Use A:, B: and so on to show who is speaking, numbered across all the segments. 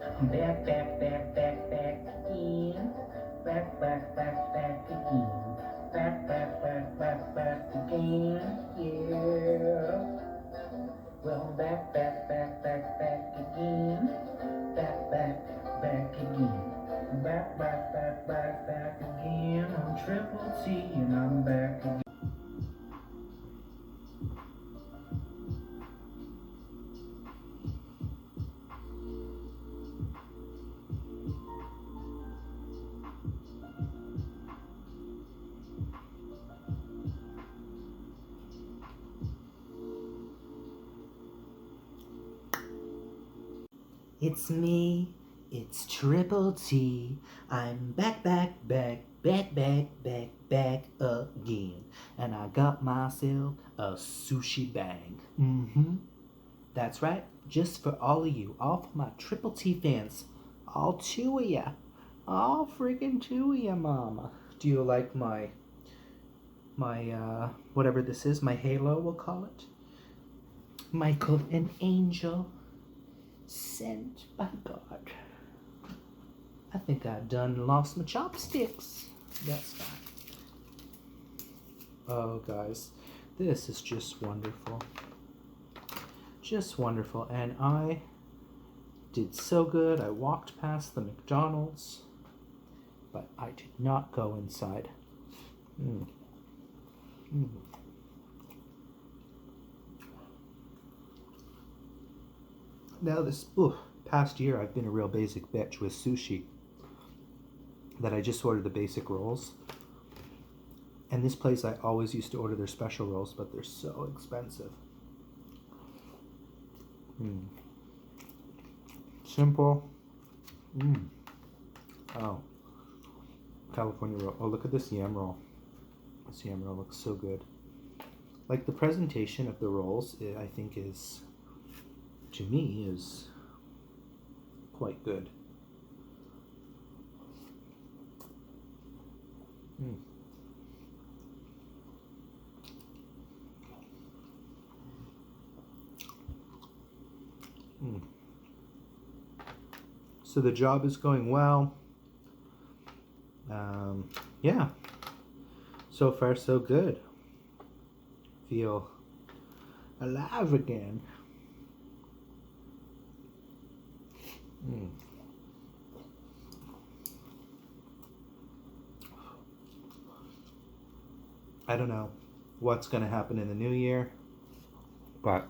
A: Back, back, back, back, back again. Back, back, back, back again. Back, back, back, back, back again. Yeah. Well, back, back, back, back, back again. Back, back, back again. Back, back, back, back, back again. I'm Triple T and I'm back again. It's me, it's Triple T. I'm back, back, back, back, back, back, back again. And I got myself a sushi bang. That's right, just for all of you, all for my Triple T fans. All two of ya. All freaking two of ya, mama. Do you like my whatever this is, my halo, we'll call it? Michael, an angel sent by God. I think I done lost my chopsticks. That's fine. Oh, guys, this is just wonderful. Just wonderful. And I did so good. I walked past the McDonald's, but I did not go inside. Now this past year I've been a real basic bitch with sushi, that I just ordered the basic rolls. And this place I always used to order their special rolls, but they're so expensive. Simple. Oh, California roll. Oh, look at this yam roll. This yam roll looks so good. Like, the presentation of the rolls, I think is, to me, is quite good. So the job is going well. Yeah. So far, so good. Feel alive again. I don't know what's going to happen in the new year, but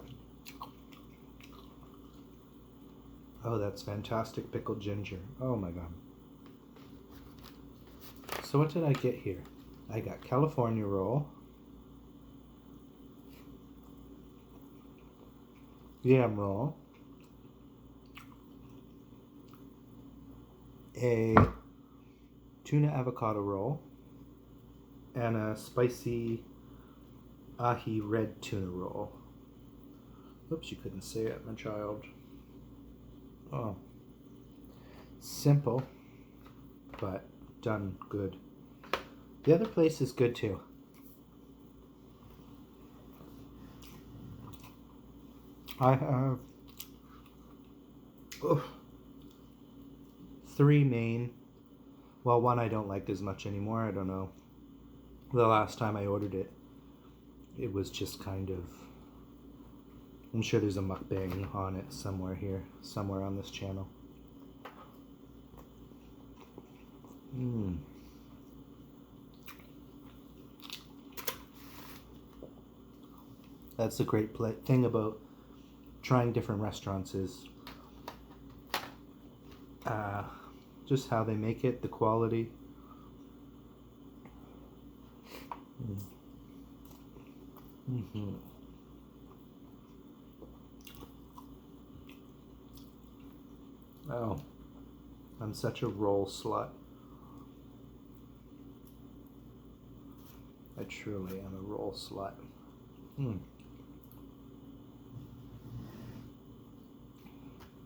A: oh, that's fantastic pickled ginger. Oh my god. So what did I get here? I got California roll, yam roll, a tuna avocado roll, and a spicy ahi red tuna roll. Oops, you couldn't say it, my child. Oh. Simple, but done good. The other place is good too. I have three main. Well, one I don't like as much anymore. I don't know. The last time I ordered it, it was just kind of... I'm sure there's a mukbang on it somewhere here, somewhere on this channel. That's the great thing about trying different restaurants is just how they make it, the quality. Oh, I'm such a roll slut. I truly am a roll slut.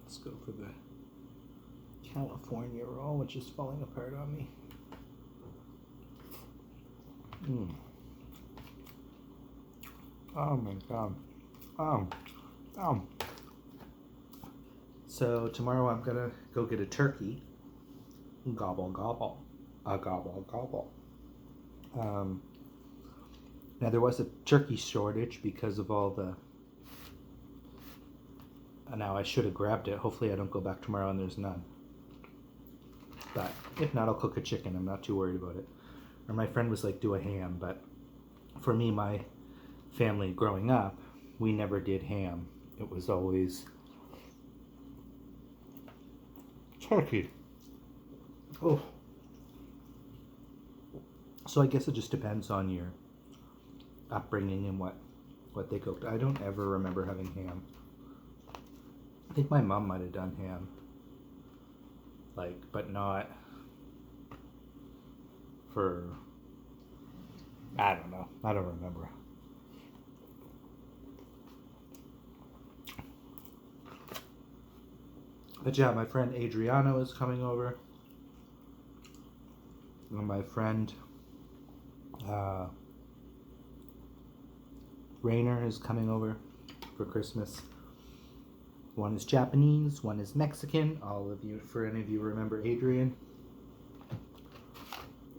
A: Let's go for the California roll, which is falling apart on me. Oh my god. So tomorrow I'm gonna go get a turkey. Gobble gobble, a gobble gobble. Now there was a turkey shortage because of all the. Now I should have grabbed it. Hopefully I don't go back tomorrow and there's none. But if not, I'll cook a chicken. I'm not too worried about it. Or my friend was like, do a ham. But for me, my family growing up, we never did ham. It was always turkey. Oh. So I guess it just depends on your upbringing and what they cooked. I don't ever remember having ham. I think my mom might have done ham. Like, but not for, I don't know. I don't remember. But yeah, my friend Adriano is coming over. And my friend Rainer is coming over for Christmas. One is Japanese, one is Mexican. All of you, for any of you remember Adrian.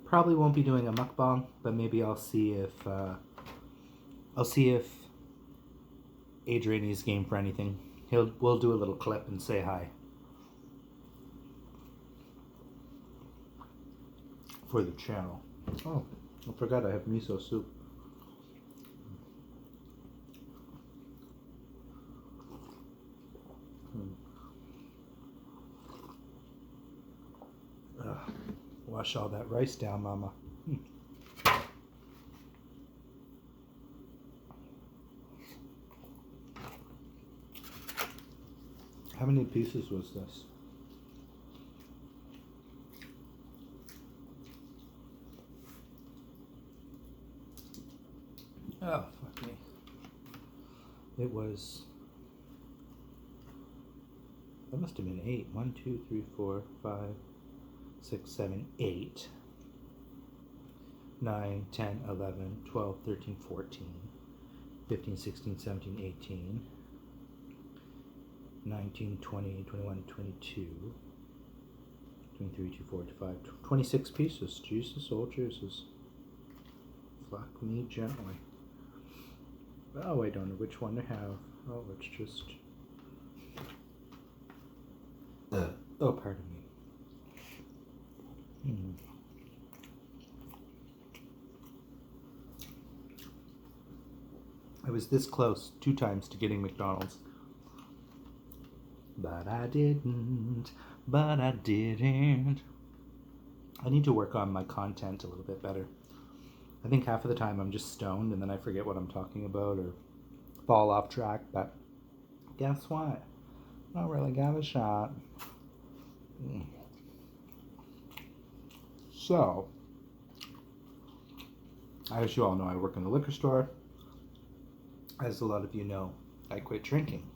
A: Probably won't be doing a mukbang, but maybe I'll see if Adrian is game for anything. We'll do a little clip and say hi. For the channel. Oh, I forgot I have miso soup. Wash all that rice down, Mama. How many pieces was this? Oh, fuck me. It was... That must have been 8. 1, 2, 3, 4, 5, 6, 7, 8. 9, 10, 11, 12, 13, 14, 15, 16, 17, 18, 19, 20, 21, 22, 23, 24, 25, 26 pieces. Jesus, oh Jesus. Fuck me gently. Oh, I don't know which one to have. Oh, let's just... Oh, pardon me. I was this close 2 times to getting McDonald's. But I didn't. I need to work on my content a little bit better. I think half of the time I'm just stoned and then I forget what I'm talking about or fall off track, but guess what? I really got a shot. So, as you all know, I work in the liquor store. As a lot of you know, I quit drinking.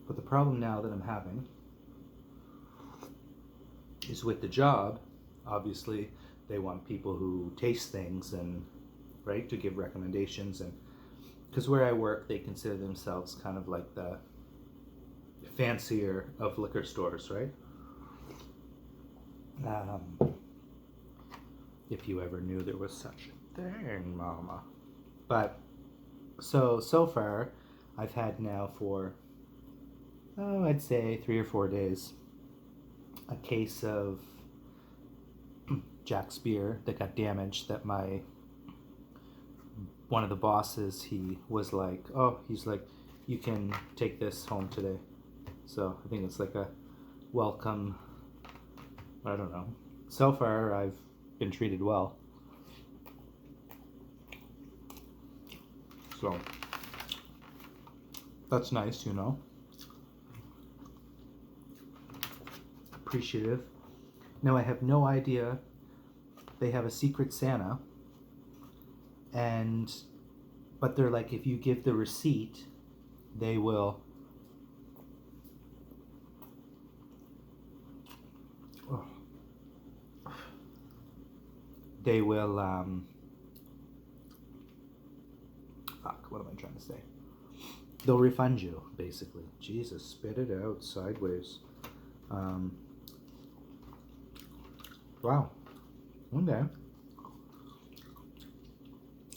A: But the problem now that I'm having is with the job, obviously, they want people who taste things and, right, to give recommendations. And because where I work, they consider themselves kind of like the fancier of liquor stores, right? If you ever knew there was such a thing, Mama. But so far, I've had now for, I'd say 3 or 4 days, a case of Jack's beer that got damaged. That one of the bosses, he was like, he's like, you can take this home today. So I think it's like a welcome. I don't know. So far, I've been treated well. So that's nice, you know. Appreciative. Now I have no idea. They have a secret Santa, but they're like, if you give the receipt, they will. They will. Fuck. What am I trying to say?
B: they'll refund you, basically. Jesus, spit it out sideways. Wow. Okay.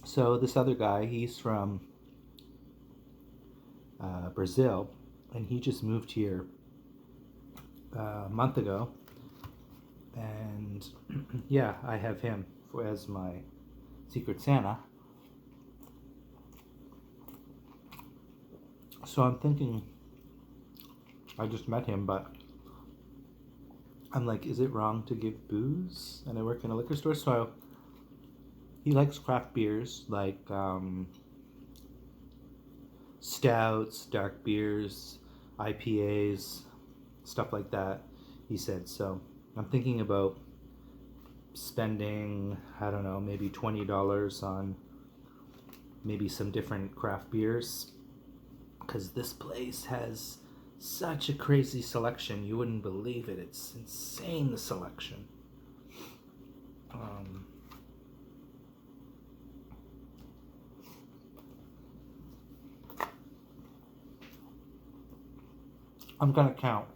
B: So this other guy, he's from Brazil, and he just moved here a month ago. And yeah, I have him as my Secret Santa. So I'm thinking, I just met him, but I'm like, is it wrong to give booze? And I work in a liquor store, so he likes craft beers like stouts, dark beers, IPAs, stuff like that, he said. So I'm thinking about spending, I don't know, maybe $20 on maybe some different craft beers, because this place has such a crazy selection. You wouldn't believe it. It's insane, the selection. I'm gonna count.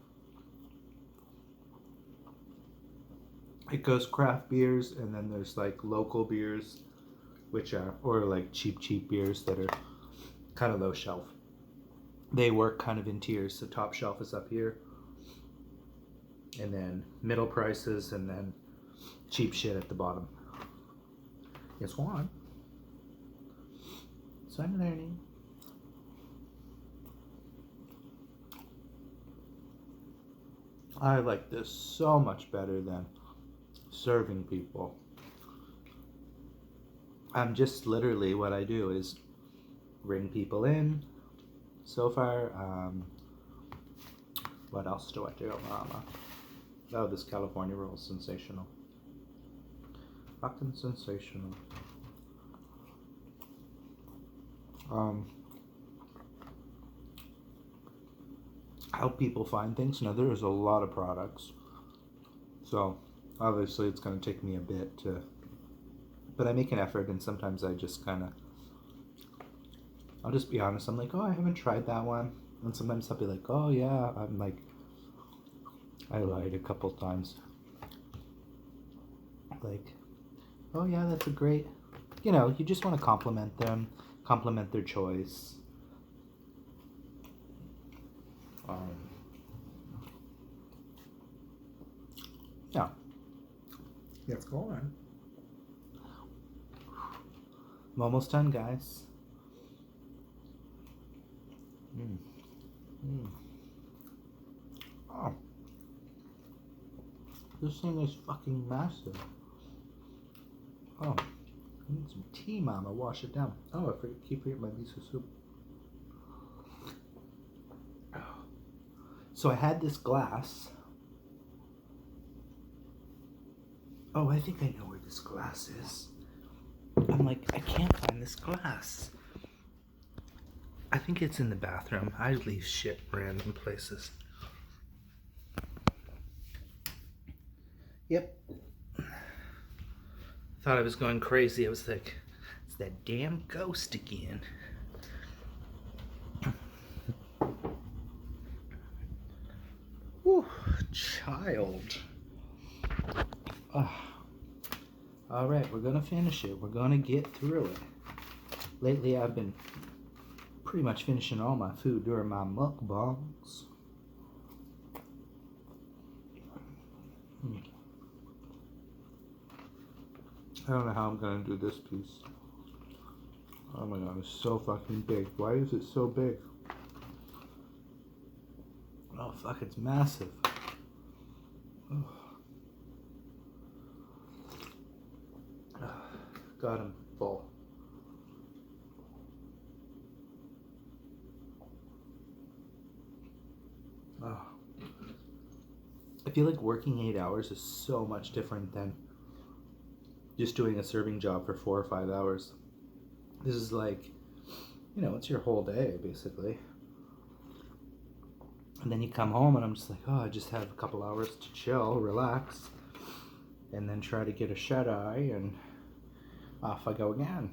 B: It goes craft beers, and then there's like local beers, which are, or like cheap beers that are kind of low shelf. They work kind of in tiers. So top shelf is up here, and then middle prices, and then cheap shit at the bottom. Guess what? So I'm learning. I like this so much better than serving people. I'm just literally, what I do is bring people in. So far, what else do I do? Oh, this California roll is sensational. Fucking sensational. Help people find things. Now, there's a lot of products, so obviously it's going to take me a bit to, but I make an effort, and sometimes I just kind of, I'll just be honest, I'm like, oh, I haven't tried that one, and sometimes I'll be like, oh yeah, I'm like, I lied a couple times, like, oh yeah, that's a great, you just want to compliment them, compliment their choice. Yeah. Let's go on. I'm almost done, guys. Oh. This thing is fucking massive. Oh. I need some tea, Mama. Wash it down. Oh, I keep forgetting my miso soup. So I had this glass. Oh, I think I know where this glass is. I'm like, I can't find this glass. I think it's in the bathroom. I leave shit random places. Yep. Thought I was going crazy. I was like, it's that damn ghost again. Whew, child. All right, we're gonna finish it. We're gonna get through it. Lately, I've been pretty much finishing all my food during my mukbangs. I don't know how I'm gonna do this piece. Oh my god, it's so fucking big. Why is it so big? Oh fuck, it's massive. Oh. God, I'm full. Oh. I feel like working 8 hours is so much different than just doing a serving job for 4 or 5 hours. This is like, it's your whole day, basically. And then you come home and I'm just like, oh, I just have a couple hours to chill, relax, and then try to get a shut-eye, and off I go again.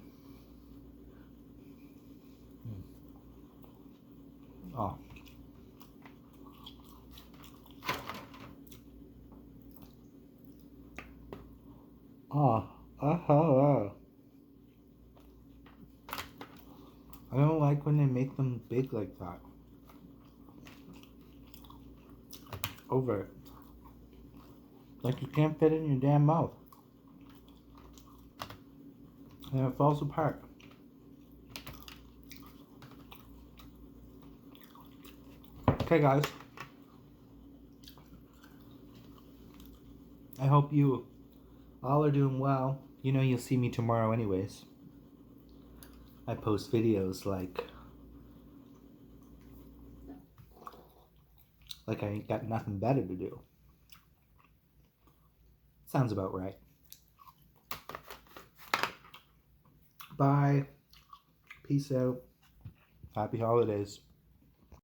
B: Oh. Oh. I don't like when they make them big like that. Over it. Like you can't fit it in your damn mouth. And it falls apart. Okay, guys. I hope you all are doing well. You know you'll see me tomorrow anyways. I post videos like I ain't got nothing better to do. Sounds about right. Bye. Peace out. Happy holidays.